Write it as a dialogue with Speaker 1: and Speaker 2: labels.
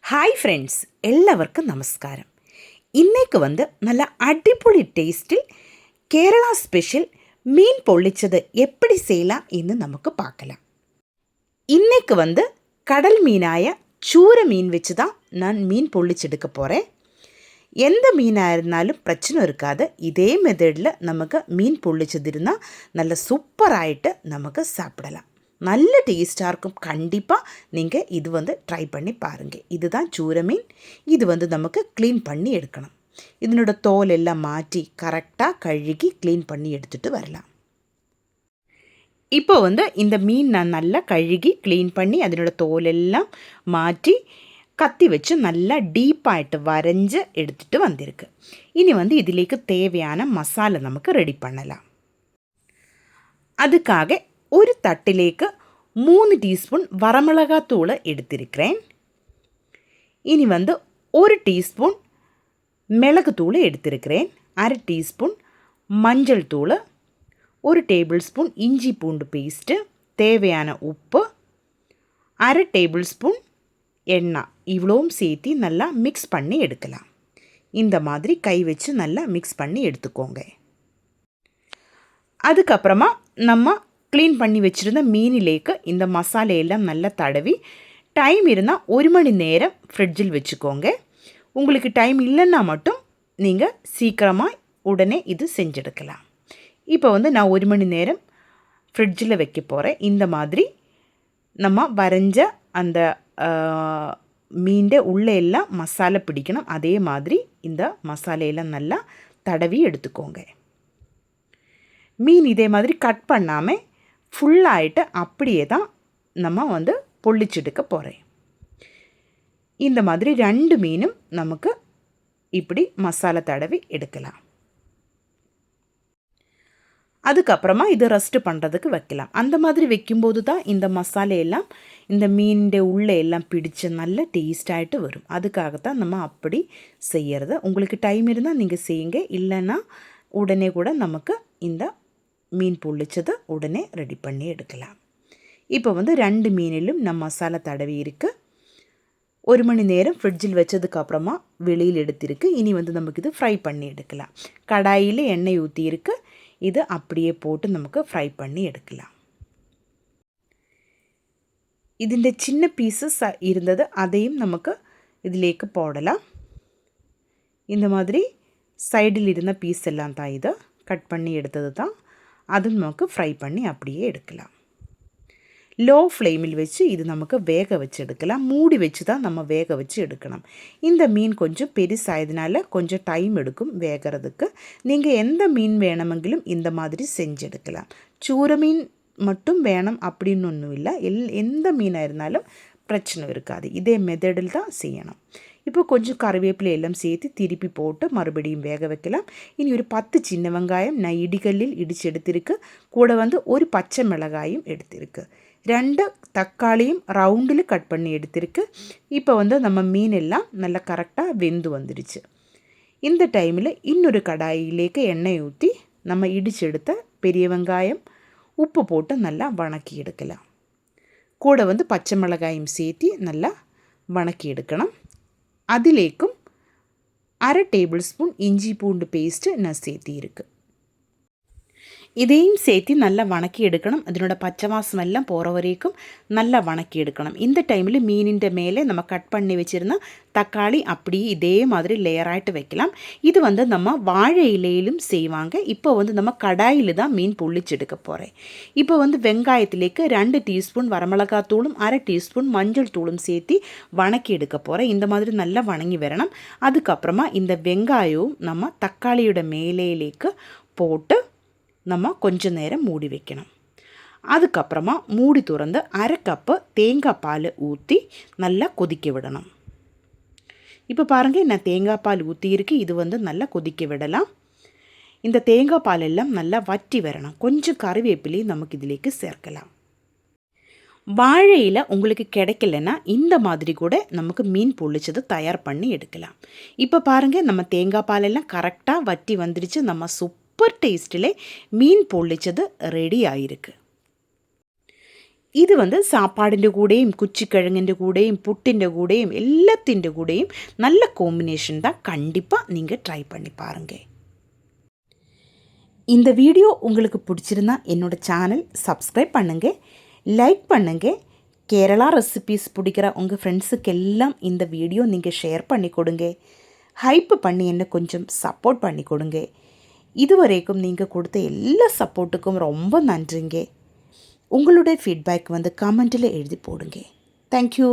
Speaker 1: Hi friends, എല്ലാവർക്കും നമസ്കാരം. ഇന്നേക്ക് നല്ല അടിപൊളി ടേസ്റ്റിൽ കേരള ஸ்பெஷல் மீன் பொள்ளிச்சது எப்படி செய்யலாம் என்று நமக்கு பார்க்கலாம். இன்றைக்கு கடல் மீனாய சூர மீன் வச்சு தான் நான் மீன் பொள்ளிச்செடுக்க போகிறேன். எந்த மீனாக இருந்தாலும் பிரச்சனை இருக்காது. இதே மெத்தடில் நமக்கு மீன் பொள்ளிச்சது இருந்தால் நல்ல சூப்பராகிட்டு நமக்கு சாப்பிடலாம். நல்ல டேஸ்ட்டாக இருக்கும். கண்டிப்பாக நீங்கள் இது ட்ரை பண்ணி பாருங்கள். இதுதான் சூர மீன். இது நமக்கு க்ளீன் பண்ணி எடுக்கணும். இதனோட தோல் எல்லாம் மாற்றி கரெக்டாக கழுகி க்ளீன் பண்ணி எடுத்துகிட்டு வரலாம். இப்போ இந்த மீன் நான் நல்லா கழுகி க்ளீன் பண்ணி அதனோட தோலெல்லாம் மாற்றி கத்தி வச்சு நல்லா டீப்பாயிட்டு வரைஞ்சு எடுத்துகிட்டு வந்திருக்கு. இனி இதிலேக்கு தேவையான மசாலா நமக்கு ரெடி பண்ணலாம். அதுக்காக ஒரு தட்டிலேக்கு 3 டீஸ்பூன் வரமிளகாத்தூளை எடுத்திருக்கிறேன். இனி 1 டீஸ்பூன் மிளகுத்தூளை எடுத்திருக்கிறேன். 1/2 டீஸ்பூன் மஞ்சள் தூள், 1 டேபிள் ஸ்பூன் இஞ்சி பூண்டு பேஸ்ட்டு, தேவையான உப்பு, 1/2 டேபிள் ஸ்பூன் எண்ணெய், இவ்வளோவும் சேர்த்து நல்லா மிக்ஸ் பண்ணி எடுக்கலாம். இந்த மாதிரி கை வச்சு நல்லா மிக்ஸ் பண்ணி எடுத்துக்கோங்க. அதுக்கப்புறமா நம்ம க்ளீன் பண்ணி வச்சுருந்த மீனிலேக்கு இந்த மசாலையெல்லாம் நல்லா தடவி டைம் இருந்தால் 1 மணி நேரம் ஃப்ரிட்ஜில் வச்சுக்கோங்க. உங்களுக்கு டைம் இல்லைன்னா மட்டும் நீங்கள் சீக்கிரமாக உடனே இது செஞ்செடுக்கலாம். இப்போ நான் 1 மணி நேரம் ஃப்ரிட்ஜில் வைக்க போகிறேன். இந்த மாதிரி நம்ம வரைஞ்ச அந்த மீன் உள்ளே எல்லாம் மசாலா பிடிக்கணும். அதே மாதிரி இந்த மசாலையெல்லாம் நல்லா தடவி எடுத்துக்கோங்க. மீன் இதே மாதிரி கட் பண்ணாமல் ஃபுல்லாகிட்டு அப்படியே தான் நம்ம பொள்ளிச்செடுக்க போகிறேன். இந்த மாதிரி 2 மீனும் நமக்கு இப்படி மசாலா தடவி எடுக்கலாம். அதுக்கப்புறமா இது ரெஸ்ட் பண்ணுறதுக்கு வைக்கலாம். அந்த மாதிரி வைக்கும்போது தான் இந்த மசாலையெல்லாம் இந்த மீன் உள்ளே எல்லாம் பிடிச்சு நல்ல டேஸ்டாகிட்டு வரும். அதுக்காகத்தான் நம்ம அப்படி செய்கிறது. உங்களுக்கு டைம் இருந்தால் நீங்கள் செய்யுங்க. இல்லைன்னா உடனே கூட நமக்கு இந்த மீன் பொள்ளிச்சதை உடனே ரெடி பண்ணி எடுக்கலாம். இப்போ 2 மீனிலும் நம்ம மசாலா தடவி இருக்குது. 1 மணி நேரம் ஃப்ரிட்ஜில் வச்சதுக்கப்புறமா வெளியில் எடுத்திருக்கு. இனி நமக்கு இது ஃப்ரை பண்ணி எடுக்கலாம். கடாயில் எண்ணெய் ஊற்றி இருக்குது. இது அப்படியே போட்டு நமக்கு ஃப்ரை பண்ணி எடுக்கலாம். ഇതിൻ്റെ சின்ன பீசஸ் இருந்தது, அதையும் நமக்கு ഇതിലേക്ക് போடலாம். இந்த மாதிரி சைடில் இருந்த பீஸ் எல்லாம் தான் இது கட் பண்ணி எடுத்தது தான். அதுவும் நமக்கு ஃப்ரை பண்ணி அப்படியே எடுக்கலாம். லோ ஃப்ளேமில் வச்சு இது நமக்கு வேக வச்சு எடுக்கலாம். மூடி வச்சு தான் நம்ம வேக வச்சு எடுக்கணும். இந்த மீன் கொஞ்சம் பெருசாயதுனால கொஞ்சம் டைம் எடுக்கும் வேகிறதுக்கு. நீங்கள் எந்த மீன் வேணுமெങ്കിലും இந்த மாதிரி செஞ்செடுக்கலாம். சூர மீன் மட்டும் வேணும் அப்படின்னு ஒன்றும் இல்லை. எந்த மீனாக இருந்தாலும் பிரச்சனை இருக்காது. இதே மெத்தடில் தான் செய்யணும். இப்போ கொஞ்சம் கருவேப்பிலை எல்லாம் சேர்த்து திருப்பி போட்டு மறுபடியும் வேக வைக்கலாம். இனி ஒரு 10 சின்ன வெங்காயம் நான் இடிகல்லில் இடித்து எடுத்திருக்கு. கூட 1 பச்சை மிளகாயும் எடுத்திருக்கு. 2 தக்காளியும் ரவுண்டில் கட் பண்ணி எடுத்திருக்கு. இப்போ நம்ம மீன் எல்லாம் நல்லா கரெக்டாக வெந்து வந்துடுச்சு. இந்த டைமில் இன்னொரு கடாயிலேக்கு எண்ணெய் ஊற்றி நம்ம இடித்து எடுத்த பெரிய வெங்காயம் உப்பு போட்டு நல்லா வணக்கி எடுக்கலாம். கூட பச்சை மிளகாயும் சேர்த்து நல்லா வணக்கி எடுக்கணும். அதிலேக்கும் 1/2 டேபிள் ஸ்பூன் இஞ்சி பூண்டு பேஸ்ட்டு நான் சேர்த்தி இருக்குது. இதையும் சேர்த்து நல்லா வணக்கி எடுக்கணும். அதனோட பச்சை வாசம் எல்லாம் போகிற வரைக்கும் நல்லா வணக்கி எடுக்கணும். இந்த டைமில் மீனின் மேலே நம்ம கட் பண்ணி வச்சுருந்தா தக்காளி அப்படியே இதே மாதிரி லேயராகிட்டு வைக்கலாம். இது நம்ம வாழை இலையிலும் செய்வாங்க. இப்போ நம்ம கடாயில் தான் மீன் பொள்ளிச்செடுக்க போகிறேன். இப்போ வெங்காயத்திலேக்கு 2 டீஸ்பூன் வரமிளகாத்தூளும் 1/2 டீஸ்பூன் மஞ்சள் தூளும் சேர்த்து வணக்கி எடுக்க போகிறேன். இந்த மாதிரி நல்லா வணங்கி வரணும். அதுக்கப்புறமா இந்த வெங்காயവും நம்ம தக்காளியோட மேலேக்கு போட்டு நம்ம கொஞ்சம் நேரம் மூடி வைக்கணும். அதுக்கப்புறமா மூடி திறந்து 1/2 கப்பு தேங்காய் பால் ஊற்றி நல்லா கொதிக்க விடணும். இப்போ பாருங்கள், நான் தேங்காய் பால் ஊற்றியிருக்கு. இது நல்லா கொதிக்க விடலாம். இந்த தேங்காய் பால் எல்லாம் நல்லா வற்றி வரணும். கொஞ்சம் கறிவேப்பிலையும் நமக்கு இதிலேக்கு சேர்க்கலாம். வாழையில் உங்களுக்கு கிடைக்கலன்னா இந்த மாதிரி கூட நமக்கு மீன் பொள்ளிச்சது தயார் பண்ணி எடுக்கலாம். இப்போ பாருங்கள், நம்ம தேங்காய் பாலெல்லாம் கரெக்டாக வற்றி வந்துடுச்சு. நம்ம சூப்பர் டேஸ்ட்டில் மீன் பொள்ளிச்சது ரெடி ஆகிருக்கு. ഇത് സാപ്പാടിൻ്റെ കൂടെയും കുച്ചിക്കിഴങ്ങിൻ്റെ കൂടെയും പുട്ടിൻ്റെ കൂടെയും எல்லாத்திൻ്റെ கூடயும் நல்ல காம்பினேஷன் தான். கண்டிப்பாக நீங்கள் ட்ரை பண்ணி பாருங்க. இந்த வீடியோ உங்களுக்கு பிடிச்சிருந்தா என்னோட சேனல் சப்ஸ்கிரைப் பண்ணுங்க, லைக் பண்ணுங்க. கேரளா ரெசிபீஸ் பிடிக்கிற உங்கள் ஃப்ரெண்ட்ஸுக்கு எல்லாம் இந்த வீடியோ நீங்கள் ஷேர் பண்ணி கொடுங்க. ஹைப் பண்ணி என்ன கொஞ்சம் சப்போர்ட் பண்ணி கொடுங்க. இதுவரைக்கும் நீங்கள் கொடுத்த எல்லா சப்போர்ட்டுக்கும் ரொம்ப நன்றிங்க. உங்களுடைய ஃபீட்பேக் கமெண்ட்டில் எழுதி போடுங்க. தேங்க்யூ.